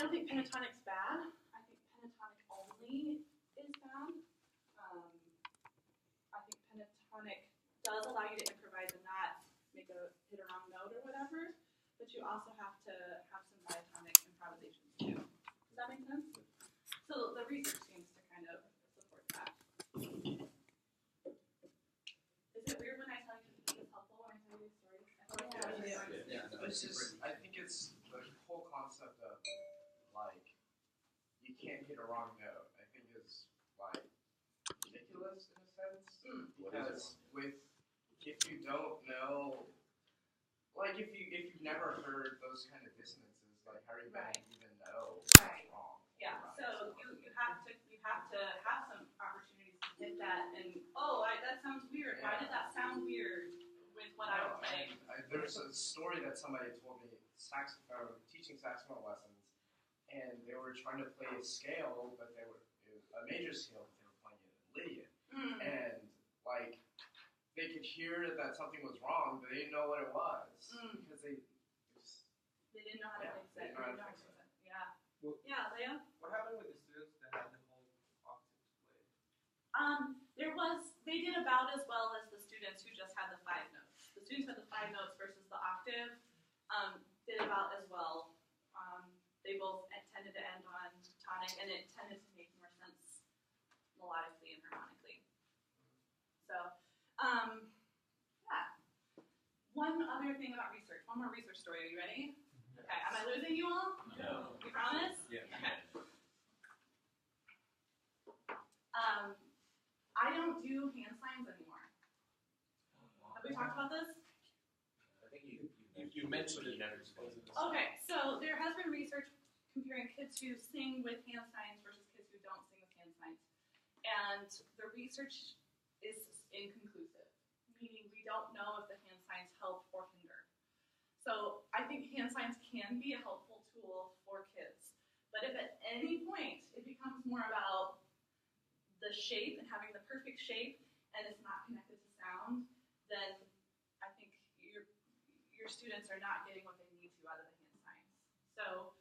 don't think pentatonic's bad. I think pentatonic only is bad. I think pentatonic does allow you to improvise and not hit a wrong note or whatever, but you also have to have some diatonic improvisations too. Does that make sense? So the research seems to kind of support that. Is it weird when I tell you to think it's helpful when I tell you a story? I think it's the whole concept of like you can't hit a wrong note. I think is like ridiculous in a sense because if you don't know, like if you've never heard those kind of dissonances, like how are you going to even know what's wrong? Yeah. So you have to have some opportunities to hit that and that sounds weird. Yeah. Why did that sound weird with what I was playing? There's a story that somebody told me teaching saxophone lessons, and they were trying to play a scale, but it was a major scale, but they were playing it in Lydian, and like they could hear that something was wrong, but they didn't know what it was because they didn't know how to fix it. Yeah. Well, yeah, Leah? What happened with the students that had the whole octave play? They did about as well as the students who just had the 5 notes. The students had the 5 notes versus the octave did about as well. They both tended to end on tonic, and it tended to make more sense melodically and harmonically. So, yeah. One other thing about research. One more research story. Are you ready? Okay. Am I losing you all? No. You promise? Yeah. Okay. I don't do hand signs anymore. Have we talked about this? I think you mentioned it. You never explained it. Okay, so there has been research comparing kids who sing with hand signs versus kids who don't sing with hand signs. And the research is inconclusive, meaning we don't know if the hand signs help or hinder. So I think hand signs can be a helpful tool for kids. But if at any point it becomes more about the shape and having the perfect shape and it's not connected to sound, then I think your students are not getting what they need to out of the hand signs. So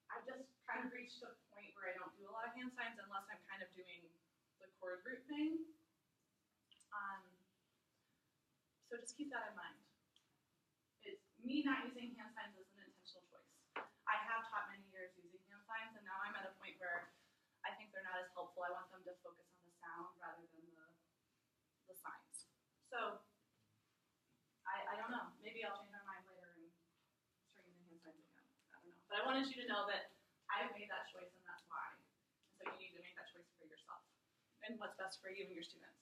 I've just kind of reached a point where I don't do a lot of hand signs unless I'm kind of doing the chord root thing. So just keep that in mind. Me not using hand signs is an intentional choice. I have taught many years using hand signs, and now I'm at a point where I think they're not as helpful. I want them to focus on the sound rather than the signs. So I don't know. Maybe I'll change my mind later and start using hand signs again. I don't know. But I wanted you to know that I've made that choice, and that's why. And so you need to make that choice for yourself and what's best for you and your students.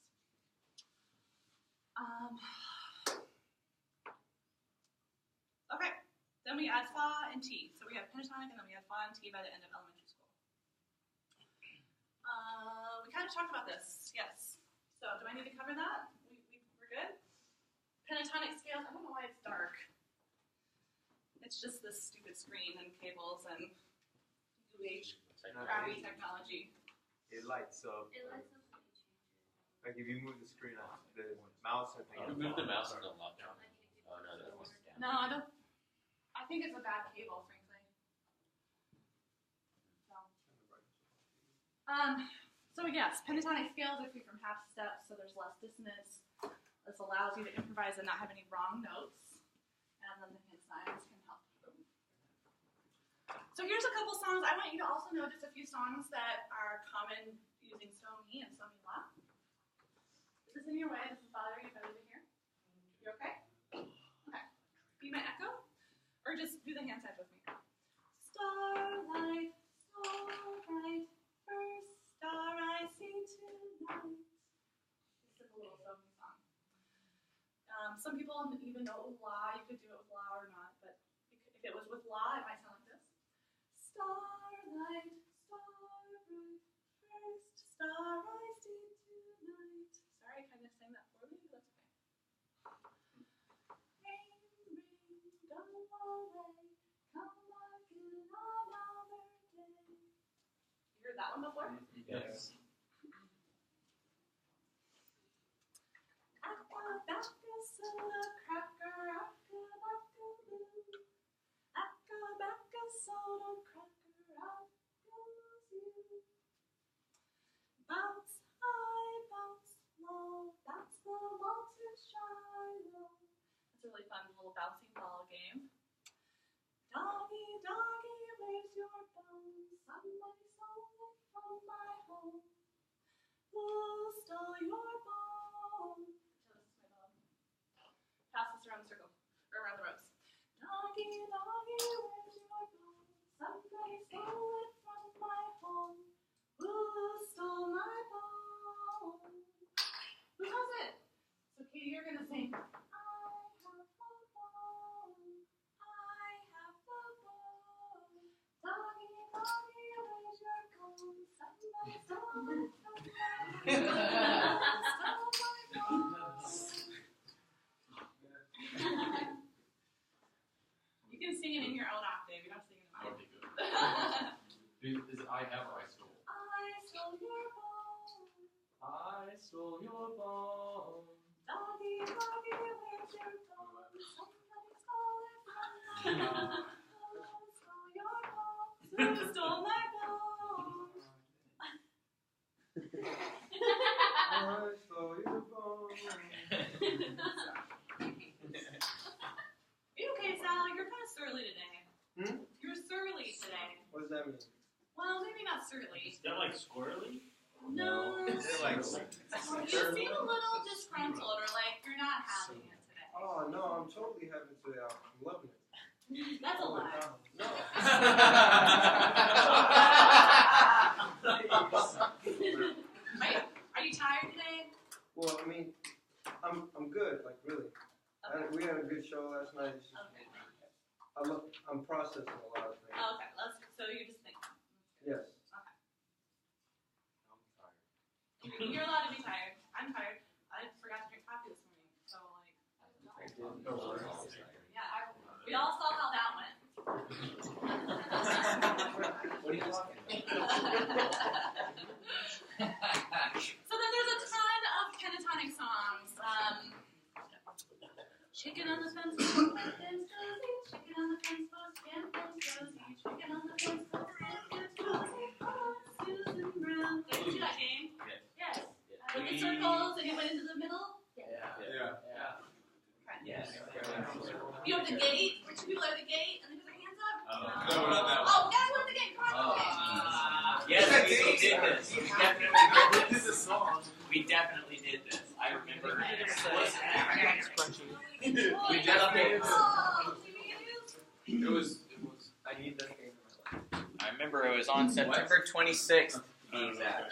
Okay, then we add fa and T. So we have pentatonic and then we have fa and T by the end of elementary school. We kind of talked about this, yes. So do I need to cover that? We're good? Pentatonic scales, I don't know why it's dark. It's just this stupid screen and cables and crappy technology. It lights up. It lights up when you change it. Like if you move the screen up, the mouse, I think. You move the mouse, it'll lock down. Oh no, that one's down. No, I don't. I think it's a bad cable, frankly. So yes, pentatonic scales are free from half steps, so there's less dissonance. This allows you to improvise and not have any wrong notes, and then the hand signs can help. So here's a couple songs. I want you to also know just a few songs that are common using so mi and so mi la. Is this in your way? Does this bother you if I leave it here? You okay? Okay. Be my echo? Or just do the hand signs with me. Starlight, starlight, first star I see tonight. This is a little so mi song. Some people even know la. You could do it with la or not, but if it was with la, it might sound like this. Starlight, starbright, first star I see tonight. Sorry, I kind of sang that poorly, but that's okay. Rain, rain, go away, come again another day. You heard that one before? Yes. soda cracker, out goes you. Bounce high, bounce low, that's the Walter Shiloh. It's a really fun little bouncing ball game. Doggy, doggy, where's your bone? Somebody stole it from my home. Who stole your bone? So this is my dog. Pass this around the circle, or around the ropes. Doggy, doggy, where's your bone? Somebody stole it from my home. Who stole my bone? Who has it? So Katie, you're gonna sing. You can sing it in your own octave. You don't sing it in mine. Okay, good. Is it I have or I stole? I stole your bone. I stole your bone. Doggy, doggy, where's your bone? Somebody stole it from my home. Who stole your bone? Who stole my bone? I stole your bone. Are you okay, Sal? You're kind of surly today. You're surly today. What does that mean? Well, maybe not surly. Is that like squirrely? No. Like, You seem a little disgruntled or like you're not having it today. oh no, I'm totally having it today. I'm loving it. That's a lie. No. Are you tired today? Well, I mean, I'm good. Like really. We had a good show last night. It's just, Okay. I'm processing a lot of things. Okay. So you're just thinking. Yes. You're allowed to be tired. I'm tired. I forgot to drink coffee this morning. So like. Yeah. We all saw how that went. What are you talking So then there's a ton of pentatonic songs. Chicken on the fence post, Ben's Josie. Chicken on the fence post, Ben's Josie. Chicken on the fence post, Ben's Josie. Susan Brown. Did you do that game? Yes. With the circles and you went into the middle? Yeah. Okay. Yes. You know the gate, where two people are at the gate and they put their hands up? No, not that one. Oh, guys, what's the gate? Come on, Yes, we did this. We definitely did this. We definitely did this. I remember. We definitely did this. Oh, It was. I need that game for my life. I remember it was on September 26th. Being that.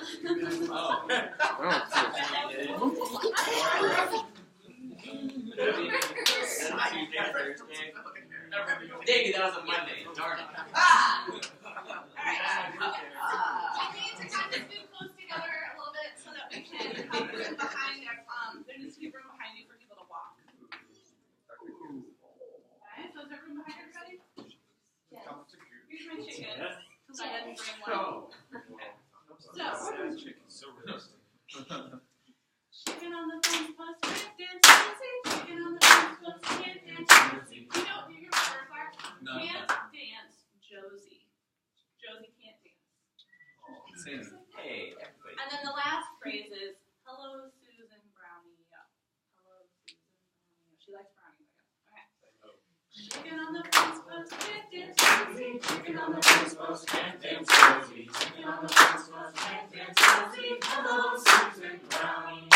Oh. Dang it, that was a Monday. Darn it. Alright. We need to kind of move close together a little bit so that we can have room behind there. There needs to be room behind you for people to walk. Alright, so is there room behind everybody? Yes. Here's my chicken. Because I didn't bring one. So, chicken on the fence post, can't dance, Josie. Chicken on the fence post, can't dance, Josie. You know, do you remember the part? No. Can't dance, Josie. Josie can't dance. Hey, everybody. And then the last phrase is, hello, Susan Brownie. Hello, Susan Brownie. She likes brownies, I guess. Okay. Chicken on the fence post, can't dance, Josie. Chicken on the fence post, can't dance, Josie. Chicken on the fence post, can't dance, Josie. Hello, Susan Brownie.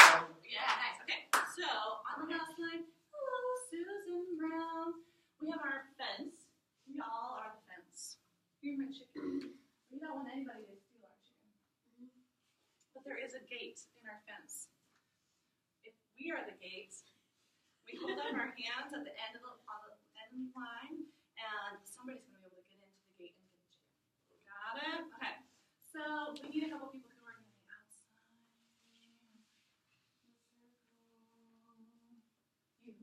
Yeah, nice. Okay. So, on the last line, hello, Susan Brown. We have our fence. We all are the fence. You're my chicken. We don't want anybody to steal our chicken. But there is a gate in our fence. If we are the gate, we hold up our hands at the end of the line, and somebody's going to be able to get into the gate and get in jail. Got it? Okay. So we need a couple people who are going to be outside. You.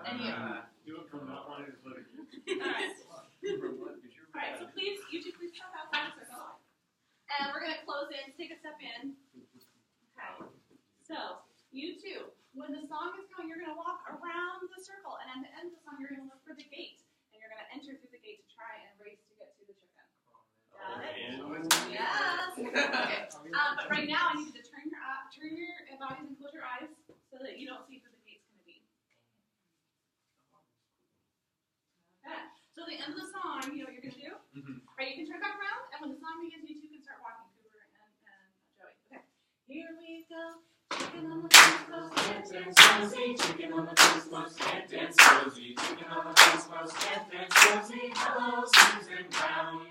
And you. Do it from that one. Alright. Alright, so please, you two please step outside the circle. And we're going to close in, take a step in. Okay. So, you two, when the song is coming, you're going to walk around the circle, and at the end of the song, you're going to the end of the song, you know what you're gonna do? Right, you can turn back around, and when the song begins, you two can start walking, Cooper and Joey. Okay. Here we go. Chicken on the fence post, can't dance Rosie. Chicken on the fence post, can't dance Rosie. Chicken on the fence post, can't dance Rosie. Hello, Susan Brown.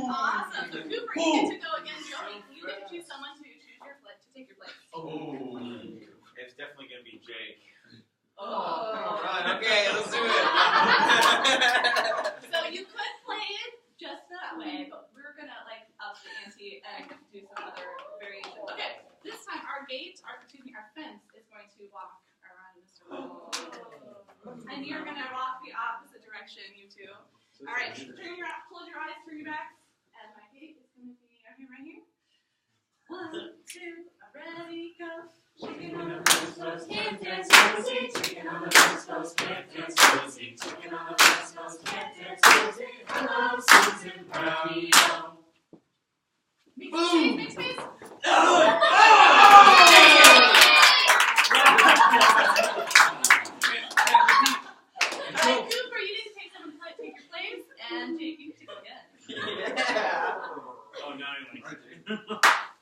Awesome. So Cooper, you get to go again. Joey, you get to choose someone to choose your place, to take your place. Oh, it's definitely gonna be Jake. All right, okay, let's do it. So you could play it just that way, but we're gonna like up the ante and do some other variations. Okay, this time our fence is going to walk around the circle. And you're gonna walk the opposite direction, you two. Alright, close your eyes, turn your backs, and my gate is gonna be right here. 1, 2, ready, go. Chicken on the fence post, can't dance Rosie. Chicken on the fence post, can't dance Rosie. Chicken on the fence post, can't dance Rosie. Hello, Susan Brown. Make space. Alright, Cooper, you need to take your place, and Jake, you can take it again. Yeah. Oh, now you like it.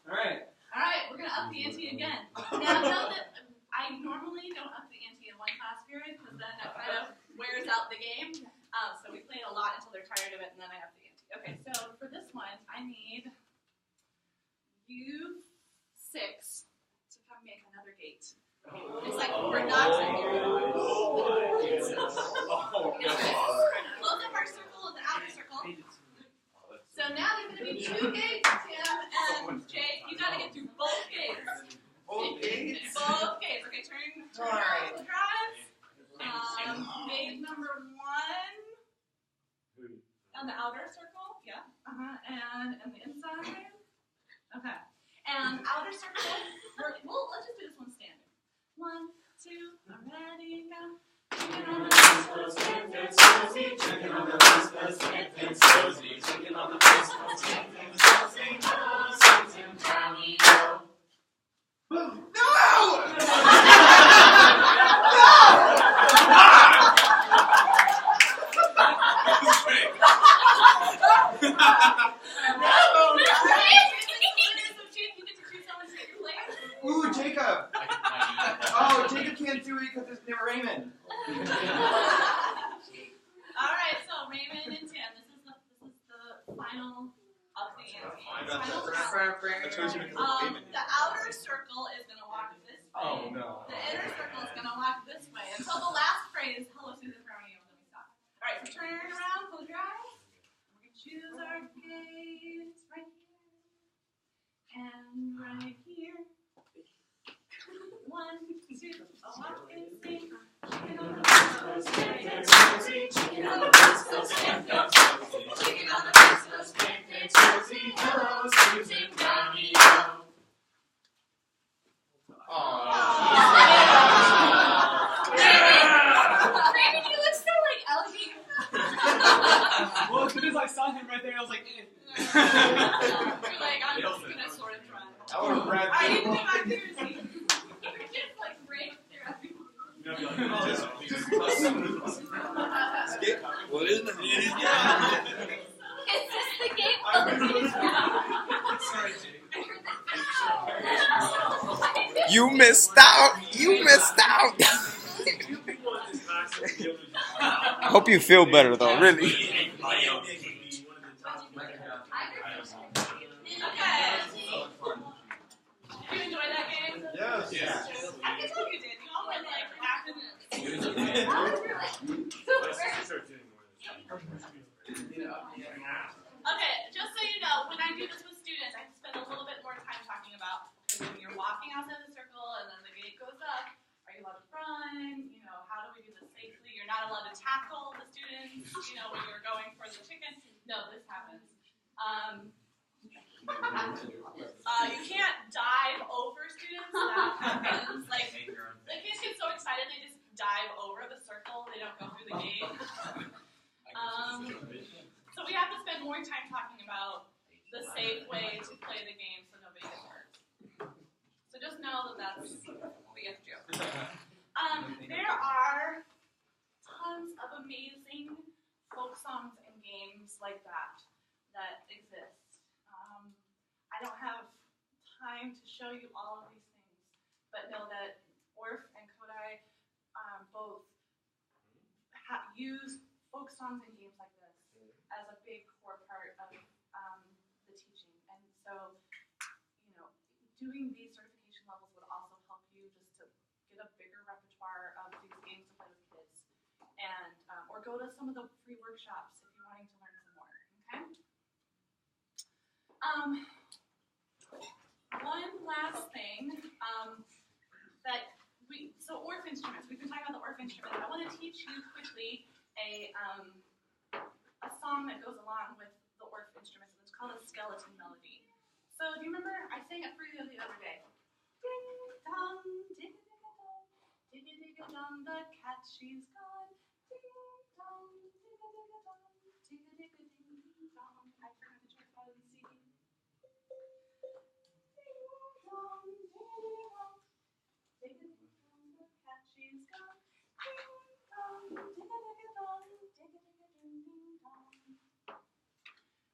Alright. Alright, we're gonna up the ante again. Now, know that I normally don't up the ante in one class period, because then that kind of wears out the game. So we play it a lot until they're tired of it, and then I up the ante. Okay, so for this one, I need you 6 to come make another gate. It's like 4 dots in here. Close up our circle and the outer circle. So now there's going to be 2 gates, Tim and Jake. You got to get through both gates. Both gates? Both gates. Okay, turn around the drive. Gate number 1 on the outer circle. Yeah. And the inside. Okay. And outer circle. Let's just do this one standard. 1, 2, ready, go. Chicken on the fence post, can't dance Rosie. Chicken on the fence post, can't dance Rosie. Chicken on the fence post, can't dance Rosie. Hello, Susan Brownie. Ooh, Jacob. Oh, Jacob can't do it because it's near Raymond. Alright, so Raymond and Tim, this is the final of the ante. The outer circle is gonna walk this way. Oh, no. The inner circle is gonna walk this way until the last phrase, hello Susan Brownie, let me stop. Alright, so turn around, close your eyes. We're gonna choose our gates right here. And right here. 1, 2, walk and sing. Chicken on the fence post, can't dance Rosie. Chicken on the fence post, can't dance Rosie. Chicken on the fence post, can't dance Rosie. Hello, Susan Brownie. Raymond, you look so like elegant. Well, as soon as I saw him right there, I was like, You're like, I'm just gonna sort of try. I would have grabbed Alright, you can go back to your seat. You're just like right there. What is it? Is this the game? Sorry, Jake. You missed out. You missed out. Hope you feel better though, really. Okay. Did you enjoy that game? Yes. Yeah. I can tell you did. You all went like active in Okay, just so you know, when I do this with students, I spend a little bit more time talking about when you're walking outside the circle and then the gate goes up, are you allowed to run? You know, how do we do this safely? You're not allowed to tackle the students, you know, when you're going for the chicken. No, this happens. You can't dive over students. That happens. Like, the kids get so excited they just dive over the circle. They don't go through the gate. So we have to spend more time talking about the safe way to play the game so nobody gets hurt. So just know that that's what we have to do. songs and games like that exist. I don't have time to show you all of these things, but know that Orff and Kodai both use folk songs and games like this as a big core part of the teaching. And so, doing these certification levels would also help you just to get a bigger repertoire of these games to play with kids. And or go to some of the free workshops if you're wanting to learn some more. Okay. One last thing so Orff instruments. We've been talking about the Orff instrument. I want to teach you quickly a song that goes along with the Orff instruments. It's called a skeleton melody. So do you remember I sang it for you the other day? Ding dong, digga digga dong, digga digga dong, the cat she's gone. Ding dong, digga digga dong, digga digga ding dong. I forgot to check out of the CD. Ding dong, digga digga dong, digga digga dong, the cat she's gone. Ding dong, digga digga dong, digga digga ding ding dong.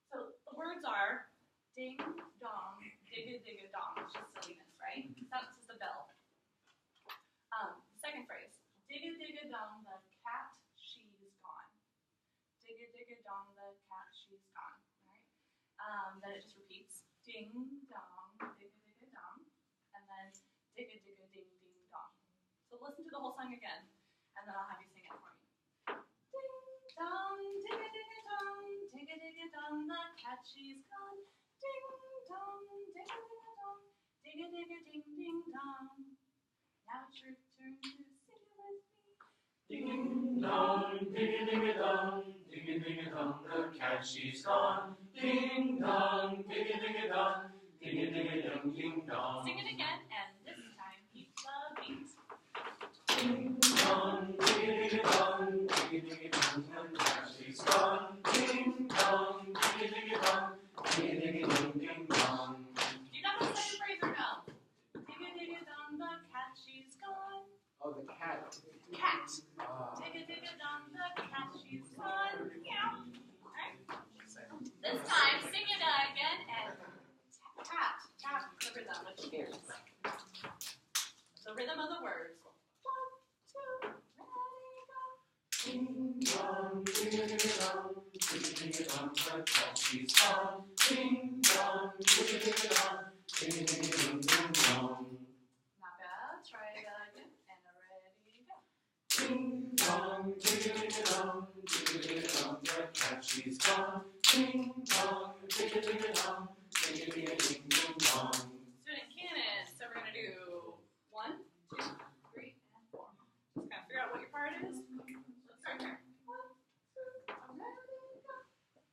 So the words are ding dong, digga digga dong. It's just silliness, right? That's just a bell. Second phrase, digga digga dong, the cat she's gone. Digga digga dong, the cat she's gone. Right? Then it just repeats, ding dong, digga digga dong, and then digga digga ding ding dong. So listen to the whole song again, and then I'll have you sing it for me. Ding dong, digga digga dong, digga digga dong, the cat she's gone. Ding dong, digga digga dong, digga digga ding ding dong. Now it's your turn to sing it with me. Ding dong, digga digga dong, the cat she's gone. Ding dong, digga digga dong, ding ding dong. Sing it again, and this time keep the beat. Ding dong, digga digga dong, the cat she's gone. Ding dong, digga digga dong, ding dong. Do you know the second phrase or no? Digga digga dong, the cat she's gone. Oh, the cat. Cat. Digga digga dong, the cat she's gone. Yeah. Alright. This time, sing it again and tap the rhythm with your ears. The rhythm of the words. 1, 2, ready, go. Ding dong, digga digga dong, the cat she's gone. Ding dong, digga digga dong, ding dong. Not bad. Try it again and ready, go. Ding dong, digga digga dong, the cat she's gone. Ding dong, digga digga dong, ding dong. Student canon. So we're gonna do 1, 2, 3, and 4. Just kind of figure out what your part is. Let's start here. 1, 2, ready, go.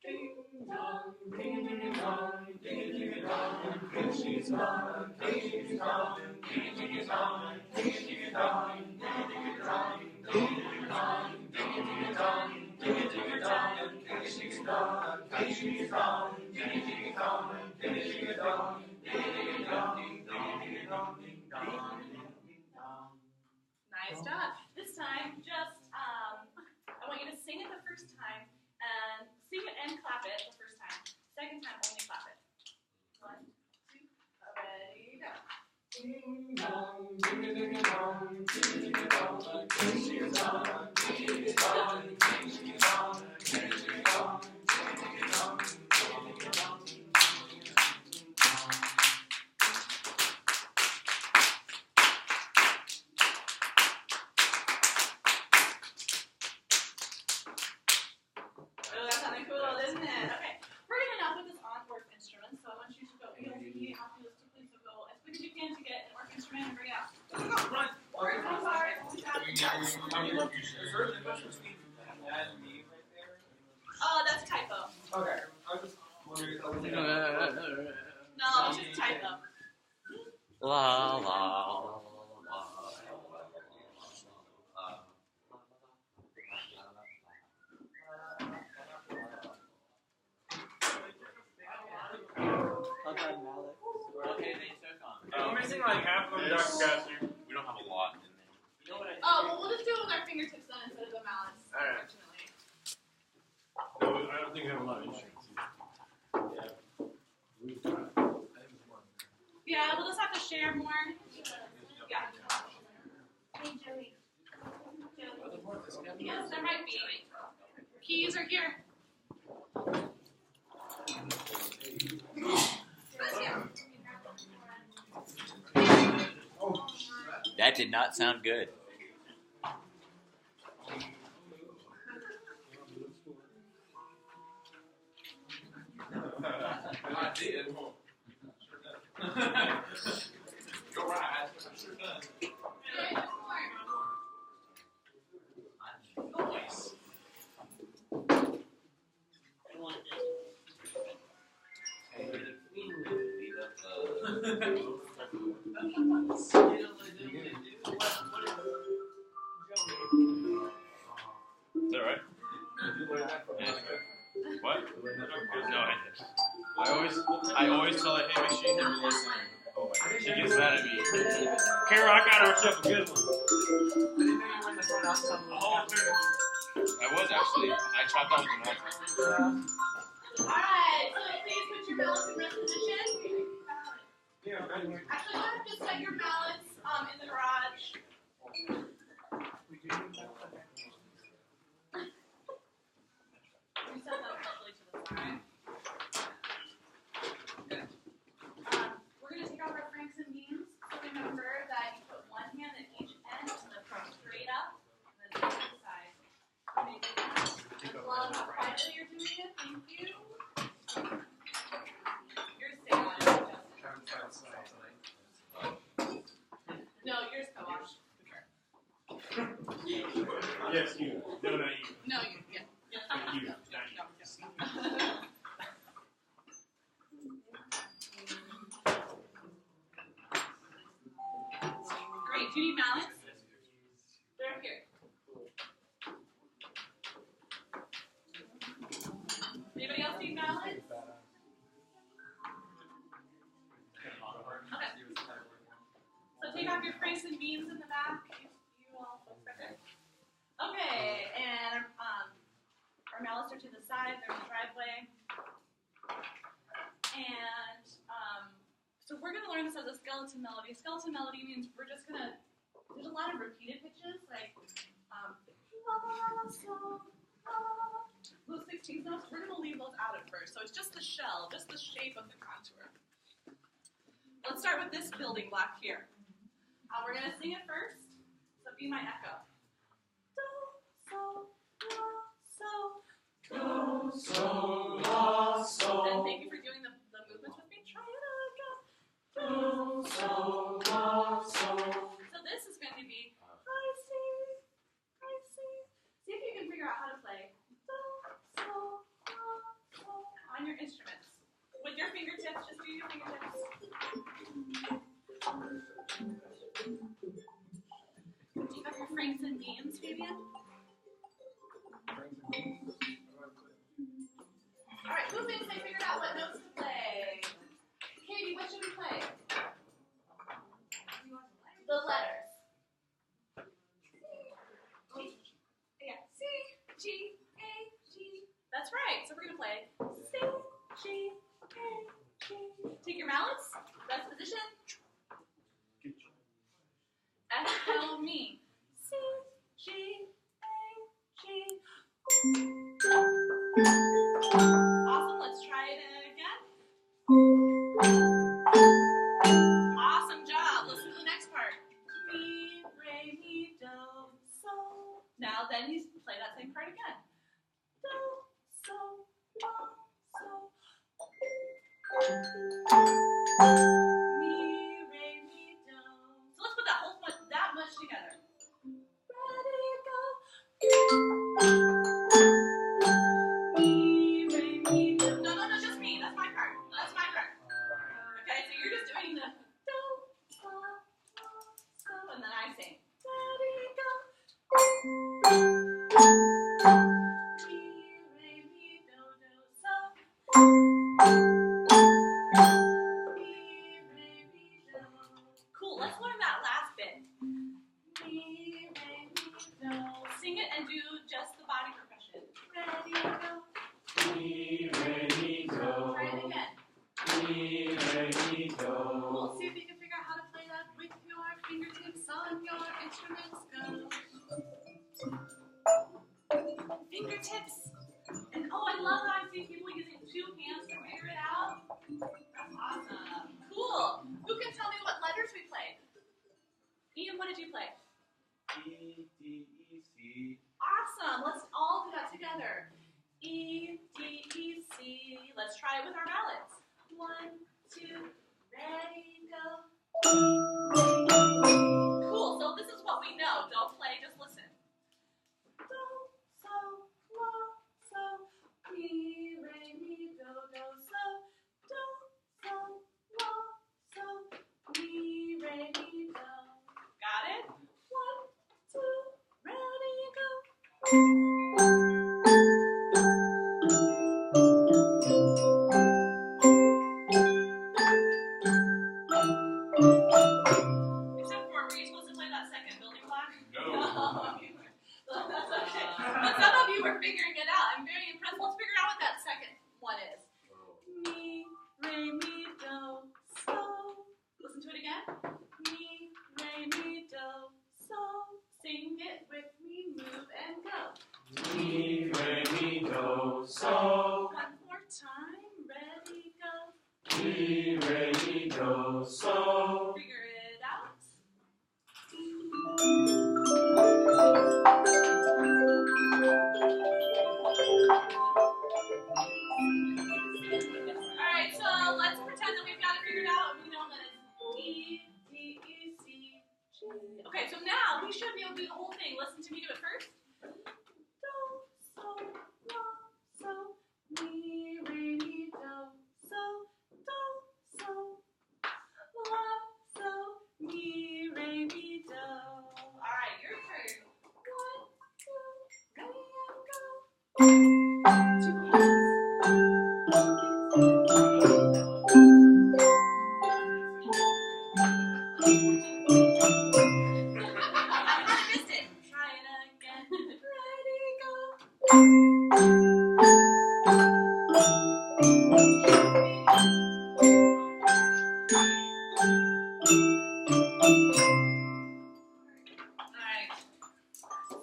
Ding dong, digga digga dong, the cat she's gone. Ding dong, digga digga dong, digga digga dong, digga digga dong, digga dong, digga digga dong, digga digga dong, the cat she's gone. Cat she's gone. Digga digga dong, digga digga dong, digga digga dong, digga dong, ding dong, ding dong. Nice job. This time, just I want you to sing it the first time, and sing it and clap it the first time. Second time, only clap it. 1, 2, ready, go. Ding dong, digga digga dong, digga digga dong, the cat she's gone. Digga digga dong, digga digga dong, digga digga dong, digga digga dong, digga digga dong, ding dong. Oh, that sounded cool, didn't it? Okay, we're gonna now put this on Orff instruments, so I want you to go optimistically, so go as quick as you can to get an Orff instrument and bring it out. Run. Orff, I'm sorry, only got Oh, that's a typo. Okay, I was just wondering if I was No, it's just a typo. La la la. Okay, they took on. I'm missing like half of them, Dr. Gassner. We don't have a lot in there. You know what I Oh, well, we'll just do it with our fingertips then instead of the malice, Alright. unfortunately. share more? Yeah. Hey, Joey. Yes, there might be. Keys are here. That did not sound good. I did. You're right. Sure does. Is that right? What? No, I always tell her, hey, make sure you never listen. Oh, she gets mad at me. Kara, I got herself a good one. I was actually. I chopped off the mouth. Alright, so please put your balance in rest position. Actually, go ahead and just set your balance in the garage. We set that slightly to the side. We're going to take off our franks and beans. So remember that you put one hand at each end and then come straight up and then to the side. Love how quietly you're doing it. Thank you. Yours stay on, Justin. No, yours co-wash. Yes, you. No, not you. No, you. Yeah. You. Great. Do you need balance? They're here. Anybody else need balance? Okay. So take off your franks and beans in the back. You all folks back there. Okay, and our mallets are to the side. They're in the driveway. And so we're going to learn this as a skeleton melody. A skeleton melody means we're just going to, there's a lot of repeated pitches, like those 16th notes. We're going to leave those out at first. So it's just the shell, just the shape of the contour. Let's start with this building block here. We're going to sing it first. So be my echo. Do, so, la, so. And thank you for doing the movements with me. Try it again. Do, so, la, so. So this is going to be I see. See if you can figure out how to play do, so, la, so on your instruments. With your fingertips, just do your fingertips. Do you have your franks and beans, Fabian? Alright, who thinks they figured out what notes to play? Katie, what should we play? The letters. Yeah, C, G, A, G. That's right. So we're going to play C, G, A, G. Take your mallets. Rest position. Echo me. C, G, A, G. Awesome. Let's try it again. Awesome job. Listen to the next part. Mi, re, mi, do, so. Now then you play that same part again. Do, so, la, so. Mi, re, mi, do. So let's put that whole that much together. Ready, go. Mi, re, mi, do. No, just me. That's my part. Okay, so you're just doing the do, so, la, so, and then I sing. Ready, go. Mi, re, mi, do, so. Cool, let's learn that last bit. Mi, re, mi, do. Sing it and do just the body percussion. Ready, go. Mi, re, mi, do. Try it again. Mi, re, mi, do. Cool, see if you can figure out how to fingertips. And oh, I love how I see people using 2 hands to figure it out. That's awesome. Cool. Who can tell me what letters we played? Ian, what did you play? E, D, E, C. Awesome. Let's all do that together. E, D, E, C. Let's try it with our ballots. 1, 2, ready, go. Cool. So this is what we know. Don't play, just listen. Do, so, la, so, mi, re, mi, do, do, so, do, so, la, so, mi, re, mi, do. Got it? 1, 2, ready, go. Except for, were you supposed to play that second building block? No. That's okay. But some of you were figuring it out. I'm very impressed. Let's figure out what that second one is. Mi, re, mi, do, so. Listen to it again. Mi, re, mi, do, so. Sing it with me, move and go. Mi, re, mi, do, so. One more time. Ready, go. Mi, re, mi, do, so. Figure it out. Alright, so let's pretend that we've got it figured out and we know that it's E, D, E, C, G. Okay, so now we should be able to do the whole thing. Listen to me do it first. Do, so, la, so, mi, re, mi, do, so, do, so, la, so, mi, re, mi, do. Alright, your turn. 1, 2, ready, and go. 2 hands. I kind of missed it. Try it again. Ready, go. Alright.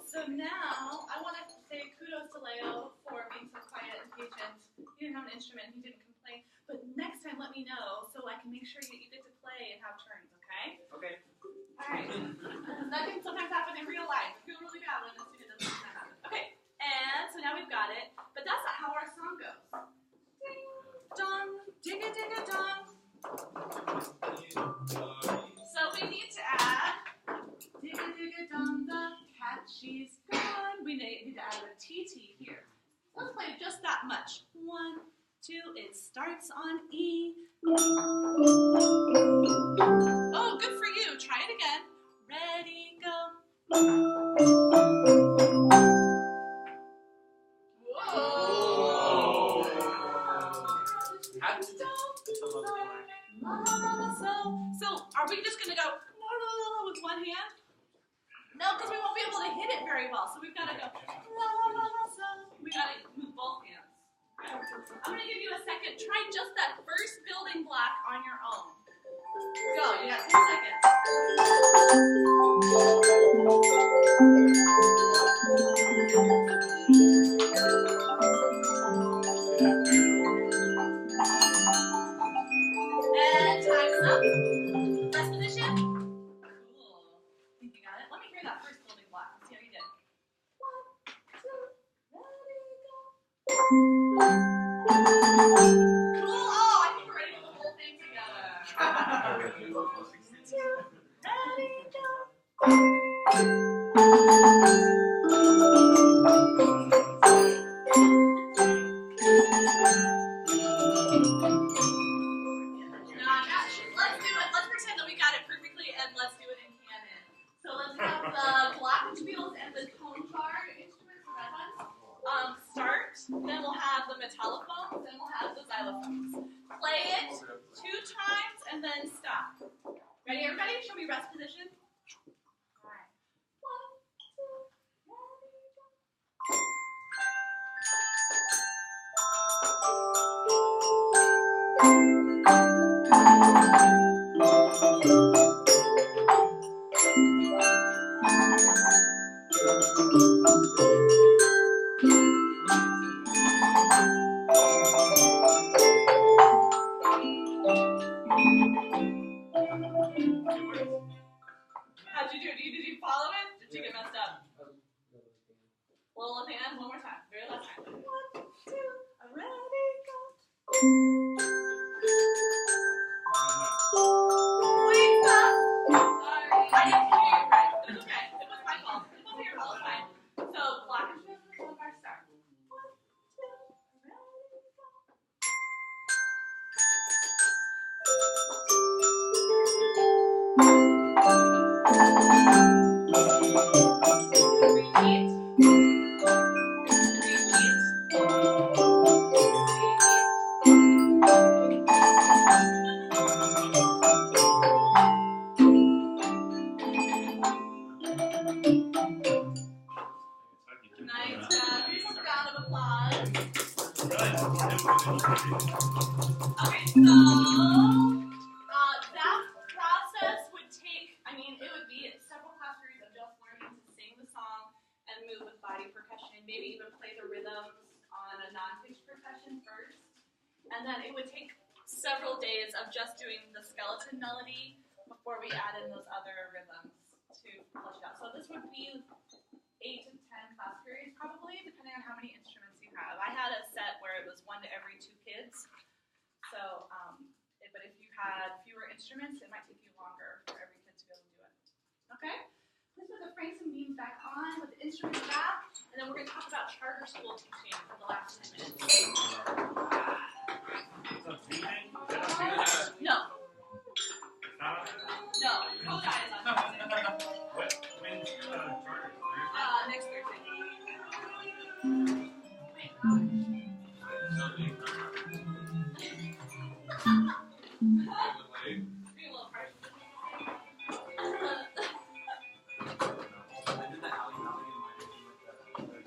So now I want to say kudos to Leo for being so quiet and patient. He didn't have an instrument, he didn't complain. But next time let me know so I can make sure that you get to play and have turns, okay? Okay. Alright. That can sometimes happen in real life. I feel really bad when a student doesn't happen. Okay, and so now we've got it, but that's not how our song goes. Ding dong, digga digga dong. So we need to add digga digga dong, the cat, she's gone. We need to add a TT here. Let's play just that much. 1, 2, it starts on E. Oh, good for you. Try it again. Ready, go. Whoa. How did So, are we just going to go with one hand? No, because we won't be able to hit it very well. So we've got to go. We got to move both hands. I'm going to give you a second. Try just that first building block on your own. Go. You got 10 seconds. And time's up. Rest position. Cool. Think you got it? Let me hear that first building block. Let's see how you did. 1, 2, ready, go. Cool. Oh, I think we're ready to do the whole thing together. 1, 2, ready, go. Let's do it. Let's pretend that we got it perfectly, and let's do it in canon. So let's have the glockenspiels and the tone jar instruments, the red ones, start. Then we'll have the metallophones. Then we'll have the xylophones. Play it 2 times and then stop. Ready, everybody? Show me rest position. All right. 1, 2, ready, go. Hold hands one more time. Very last time. 1, 2, I'm ready, go. Wait, stop. Sorry, I didn't hear you right. It was okay. It was my fault. It wasn't your fault. It's fine. So, black and blue is one of our start. 1, 2, I'm ready, go. Repeat. Nice job. Here's a round of applause. Okay, so that process would take, it would be several class periods of just learning to sing the song and move with body percussion, maybe even play the rhythms on a non-pitched percussion first. And then it would take several days of just doing the skeleton melody before we add in those other rhythms to flesh it out. So this would be 8 to 10 class periods probably, depending on how many instruments you have. I had a set where it was 1 to every 2 kids. So, but if you had fewer instruments, it might take you longer for every kid to be able to do it. Okay? Let's put the frames and beams back on with the instruments back, and then we're going to talk about charter school teaching for the last 10 minutes. No. No. Code Eye is on Tuesday. Next Thursday. Being a little fresh.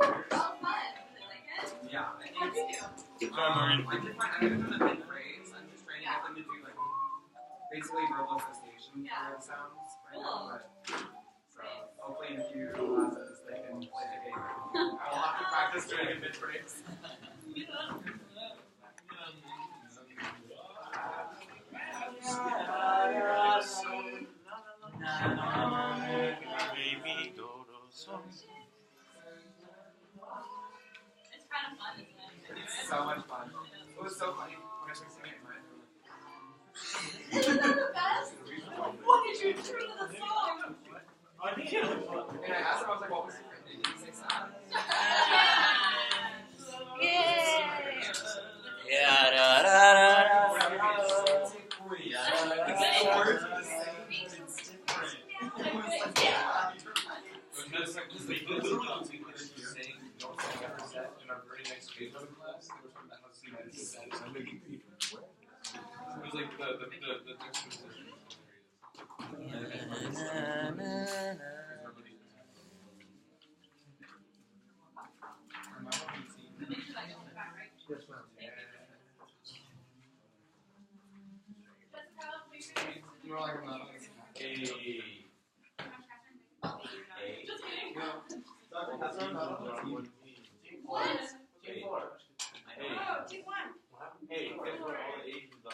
Oh, fun. Did they like it? Yeah, How'd you do? I did fine. I haven't done a big phrase. I'm just trying to get them to do like basically verbal association sounds right now. But so hopefully in a few classes they can play the game. I will have to practice doing a mid phrase. It's kind of fun, isn't it? It's so much fun. It was so funny when I started singing it in my room. Isn't that the best? What did you do to the song? And I asked him, I was like, what was the secret? And he said sad. Yay! Yeah, da, da, da, da. You're like a mother. Team 1. Hey, guess where all the Asians are?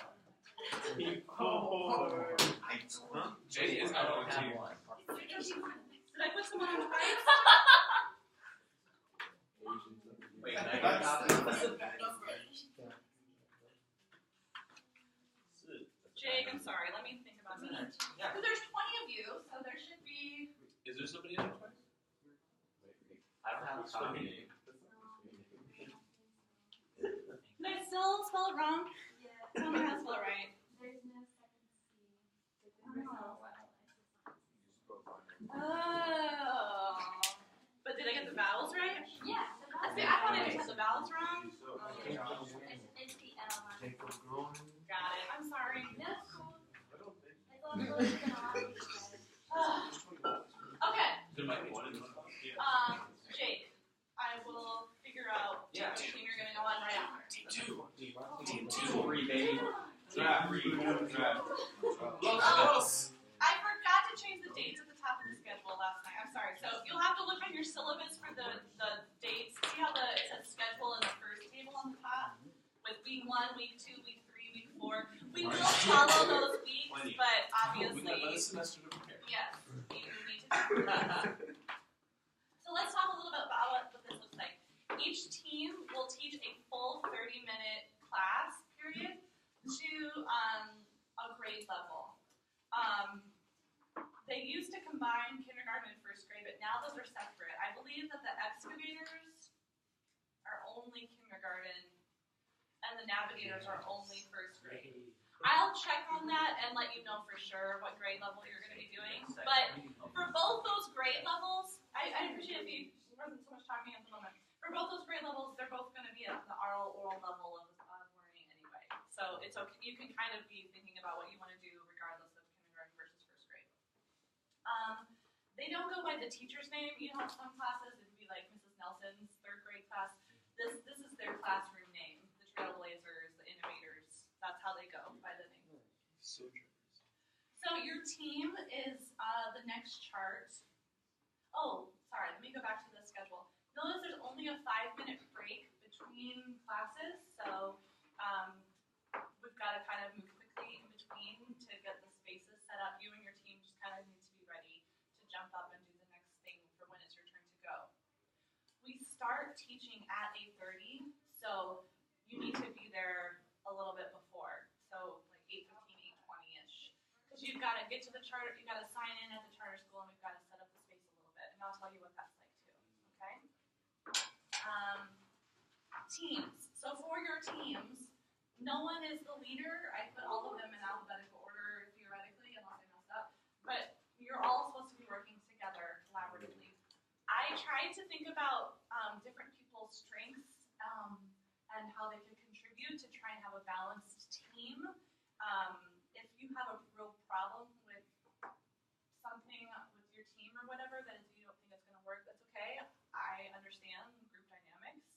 Jay is not on team. Did I put someone on the right? Wait, Jake, I'm sorry. Let me think about that. Because there's 20 of you, so there should be. is there somebody in there twice? I don't have a copy. Did I still spell it wrong? Tell me how to spell it right. There's no second C. Oh. But did I get the vowels right? Yeah. See, I thought I just had the vowels wrong. It's the L. Got it. I'm sorry. That's cool. It's all the way to the Okay. There might be one in Jake, I will figure out which team you're going to go on right after. Team 2, baby. Draft. I forgot to change the dates at the top of the schedule last night. I'm sorry. So you'll have to look on your syllabus for the dates. See how it says schedule in the first table on the top? With week 1, week 2, week 3, week 4. We will follow those weeks, but obviously, yes, you need to do that. So let's talk a little bit about what this looks like. teach a full 30-minute class period to a grade level. They used to combine kindergarten and first grade, but now those are separate. I believe that the excavators are only kindergarten and the navigators are only first grade. I'll check on that and let you know for sure what grade level you're going to be doing. But for both those grade levels, I appreciate if you wasn't so much talking at the moment. For both those grade levels, they're both going to be at the oral level of learning anyway. So it's okay. You can kind of be thinking about what you want to do regardless of kindergarten versus first grade. They don't go by the teacher's name. You know, some classes it would be like Mrs. Nelson's third grade class. This is their classroom name. The Trailblazers, the Innovators. That's how they go by the name. So your team is the next chart. Oh, sorry. Let me go back to the schedule. Notice there's only a 5-minute break between classes, so we've got to kind of move quickly in between to get the spaces set up. You and your team just kind of need to be ready to jump up and do the next thing for when it's your turn to go. We start teaching at 8:30, so you need to be there a little bit before, so like 8:15, 8:20-ish. Because you've got to get to the charter, you've got to sign in at the charter school, and we've got to set up the space a little bit, and I'll tell you what that's like too, okay? Teams. So for your teams, no one is the leader. I put all of them in alphabetical order theoretically, unless I messed up. But you're all supposed to be working together collaboratively. I tried to think about different people's strengths and how they could contribute to try and have a balanced team. If you have a real problem with something with your team or whatever that you don't think it's going to work, that's okay. I understand group dynamics.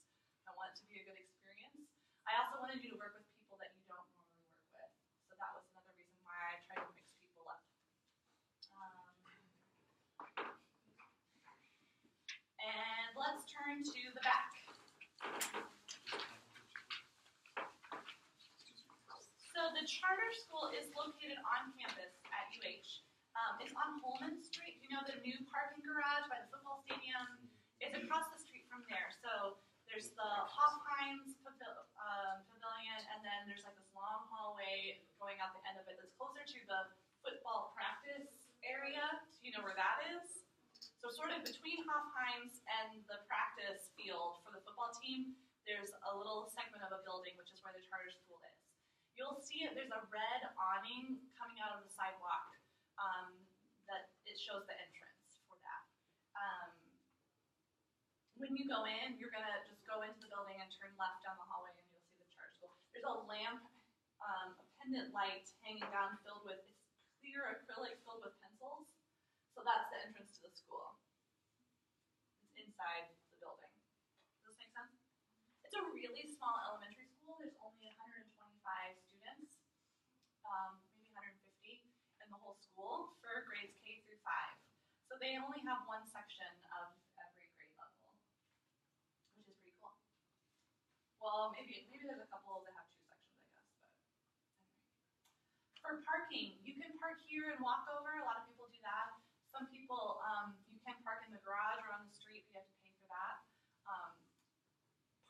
I want it to be a good experience. I also wanted you to work with people that you don't normally work with. So that was another reason why I tried to mix people up. And let's turn to the back. So the charter school is located on campus at UH. It's on Holman Street. You know the new parking garage by the football stadium? It's across the street from there. So there's the Hofheims Pavilion, and then there's like this long hallway going out the end of it that's closer to the football practice area. Do you know where that is? So sort of between Hofheims and the practice field for the football team, there's a little segment of a building, which is where the charter school is. You'll see it, there's a red awning coming out of the sidewalk that it shows the entrance for that. When you go in, you're going to just go into the building and turn left down the hallway and you'll see the charter school. There's a lamp, a pendant light hanging down filled with, it's clear acrylic filled with pencils. So that's the entrance to the school. It's inside the building. Does this make sense? It's a really small elementary school. There's only 125 students, maybe 150 in the whole school for grades K through 5. So they only have one section of every grade level, which is pretty cool. Well, maybe there's a couple that have 2 sections, I guess. But anyway. For parking, you can park here and walk over. A lot of people do that. Some people, you can park in the garage or on the street, but you have to pay for that.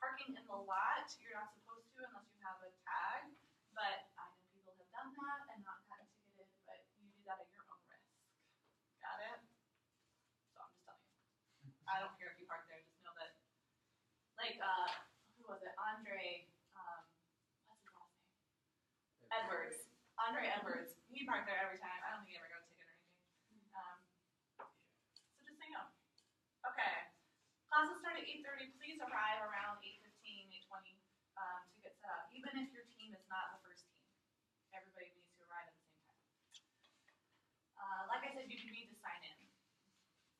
Parking in the lot, you're not supposed to unless you have a tag, but I know people have done that and not gotten ticketed, but you do that at your own risk. Got it? So I'm just telling you. I don't care if you park there, just know that, like, who was it? Andre, what's his last name? Edwards. Andre Edwards. He parked there every time. I don't think he ever got a ticket or anything. So just so you know. Okay. Classes start at 8:30. Please arrive around 8:15, 8:20 to get set up. Even if your team is not the first team. Everybody needs to arrive at the same time. Like I said, you do need to sign in.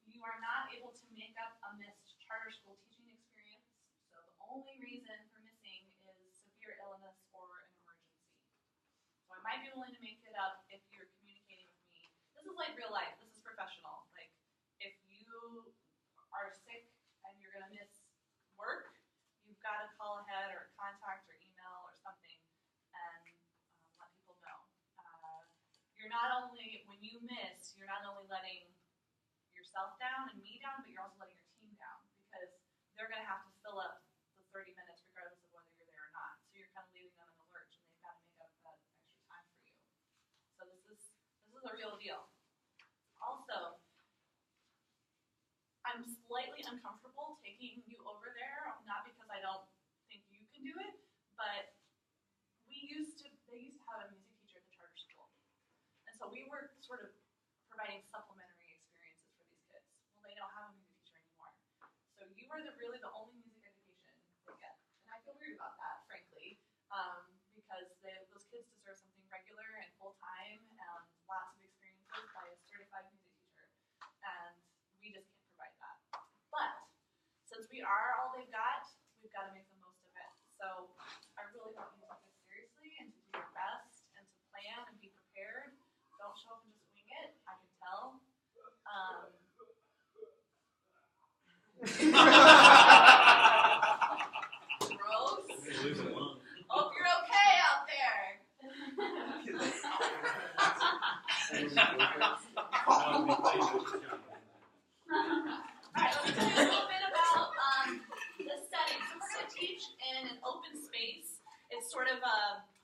You are not able to make up a missed charter school teaching experience. So the only reason for missing is severe illness or an emergency. So I might be willing to make it up if you're communicating with me. This is like real life. This is professional. Like, if you are sick and you're going to miss work, you've got to call ahead or contact or email or something and let people know. You're not only, when you miss, you're not only letting yourself down and me down, but you're also letting your team down because they're going to have to fill up the 30 minutes regardless of is a real deal. Also, I'm slightly uncomfortable taking you over there, not because I don't think you can do it, but they used to have a music teacher at the charter school. And so we were sort of providing supplementary experiences for these kids. Well, they don't have a music teacher anymore. So you are really the only music education they get. And I feel weird about that, frankly, because those kids deserve something regular and full-time and lots of experiences by a certified music teacher. And we just can't provide that. But since we are all they've got, we've got to make the most of it. So I really want you to take this seriously and to do your best and to plan and be prepared. Don't show up and just wing it. I can tell. Gross. Hope you're okay out there. Alright, let's tell you a little bit about the setting. So we're going to teach in an open space. It's sort of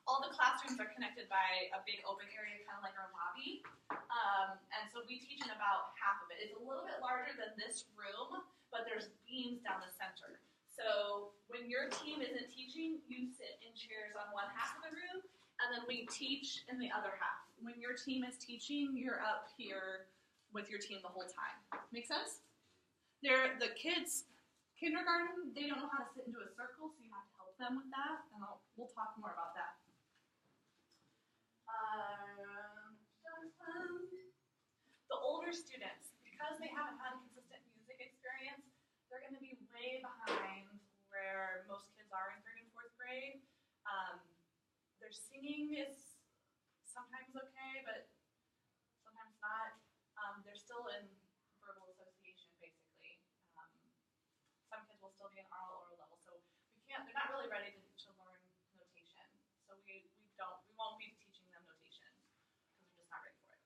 all the classrooms are connected by a big open area, kind of like our lobby. And so we teach in about half of it. It's a little bit larger than this room, but there's beams down the center. So when your team isn't teaching, you sit in chairs on one half of the room, and then we teach in the other half. When your team is teaching, you're up here with your team the whole time. Make sense? The kids, kindergarten, they don't know how to sit into a circle, so you have to help them with that, and we'll talk more about that. The older students, because they haven't had a consistent music experience, they're going to be way behind where most kids are in 3rd and 4th grade. Their singing is sometimes okay, but sometimes not. They're still in verbal association, basically. Some kids will still be in oral level, so they're not really ready to learn notation. So we won't be teaching them notation because we're just not ready for it.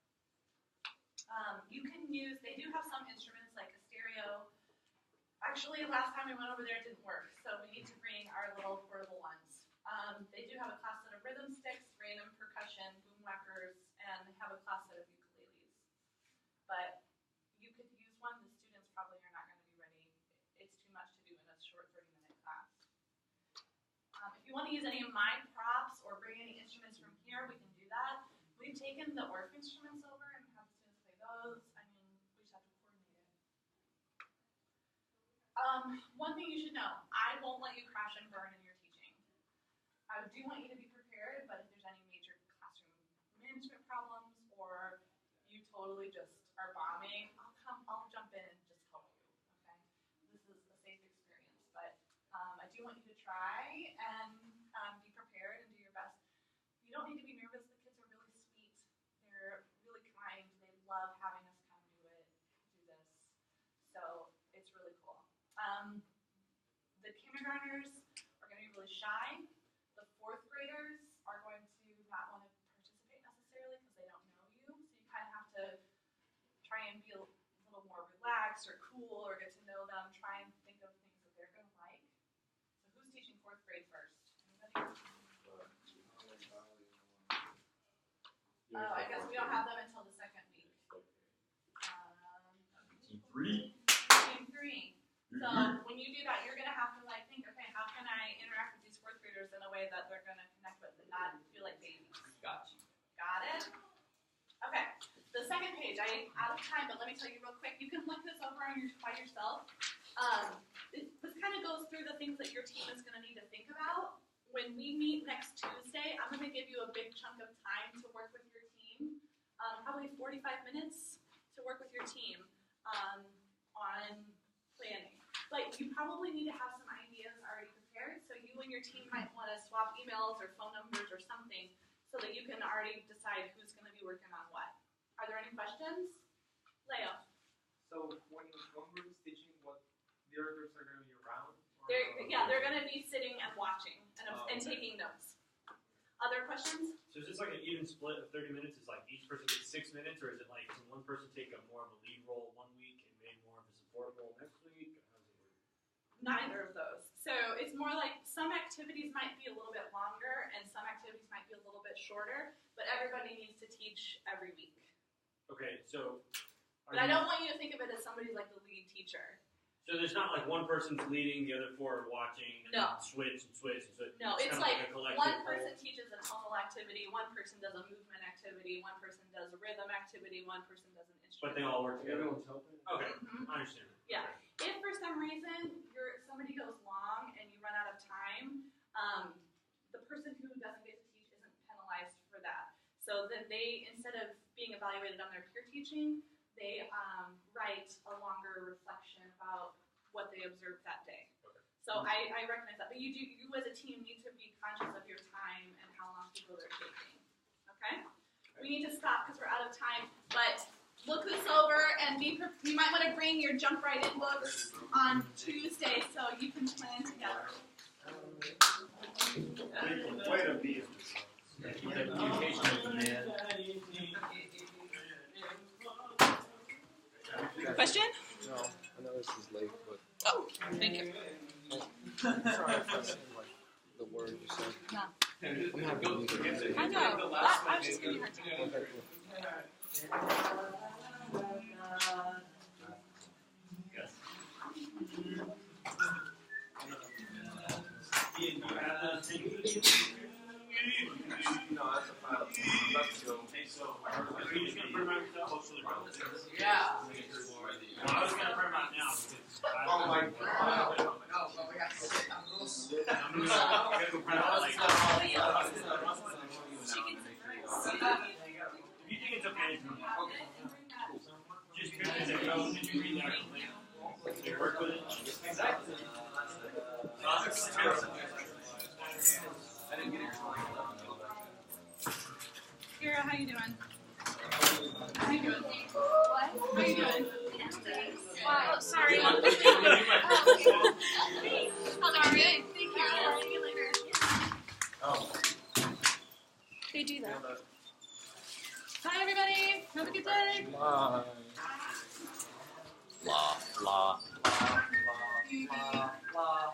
They do have some instruments like a stereo. Actually, last time we went over there, it didn't work, so we need to bring our little portable ones. They do have a class set of rhythm sticks, random percussion, boom whackers, and they have a class set of ukuleles. But you could use one, the students probably are not going to be ready. It's too much to do in a short 30-minute class. If you want to use any of my props or bring any instruments from here, we can do that. We've taken the ORF instruments over and have the students play those. I mean, we just have to coordinate it. One thing you should know, I won't let you crash and burn in your teaching. I do want you to be prepared, but if there's any major classroom management problems or you totally just are bombing, I'll jump in and just help you, okay? This is a safe experience, but I do want you to try and be prepared and do your best. You don't need to be nervous. The kids are really sweet. They're really kind. They love having us come do this. So it's really cool. The kindergartners are going to be really shy. The 4th graders are going to not want to participate necessarily because they don't know you. So you kind of have to try and be a little more relaxed or cool or get to know them. Try and think of things that they're going to like. So who's teaching 4th grade first? Anybody? I guess we don't have them until the 2nd week. Team 3. Team 3. So when you do that, you're going to have to think, okay, how can I interact with these 4th graders in a way that they're going to connect with and not feel like babies? Got you. Got it? Okay. The second page, I'm out of time, but let me tell you real quick. You can look this over by yourself. This kind of goes through the things that your team is going to need to think about. When we meet next Tuesday, I'm going to give you a big chunk of time to work with your team, probably 45 minutes to work with your team on planning. But you probably need to have some ideas already prepared, so you and your team might want to swap emails or phone numbers or something so that you can already decide who's going to be working on what. Are there any questions? Leo? So when one group is teaching, what the other groups are going to be around? They're going to be sitting and watching and taking notes. Other questions? So is this like an even split of 30 minutes? Is like each person gets 6 minutes, or is it like can one person take a more of a lead role one week and maybe more of a support role next week? How does it work? Neither of those. So it's more like some activities might be a little bit longer and some activities might be a little bit shorter, but everybody needs to teach every week. Okay, so. But I don't want you to think of it as somebody's like the lead teacher. So there's not like one person's leading, the other four are watching, and No. then switch and switch and switch. No, it's kind of like a collective one whole. person teaches a tonal activity, one person does a movement activity, one person does a rhythm activity, one person does an instrument. But they all work together. Everyone's helping. Okay, Mhm. I understand. Yeah. Okay. If for some reason somebody goes long and you run out of time, the person who doesn't get to teach isn't penalized for that. So then they, instead of being evaluated on their peer teaching, they write a longer reflection about what they observed that day. Okay. So I recognize that, but you as a team need to be conscious of your time and how long people are taking. Okay? We need to stop because we're out of time, but look this over and you might want to bring your Jump Right In books on Tuesday so you can plan together. Way to be. Question? No, I know this is late, but Oh, thank you. I'm trying to find like the word you said. No. I'm not gonna use it. I know. I was just giving you a hard time. Okay, cool. No, that's a file. Let's go. Are you just gonna print them out yourself? Yeah. Well, I was gonna print them out now because Oh my God. No, but we got to sit down. I'm gonna go print out like. If you think it's okay, just pictures it go. Did you read the actual thing? Did you work with it? Exactly. Kira, how you doing? How you doing? What? How you doing? Oh, sorry. How are you? Thank you. I'll see you later. Oh. They do that. Bye, everybody. Have a good day. Bye. Blah, blah. La.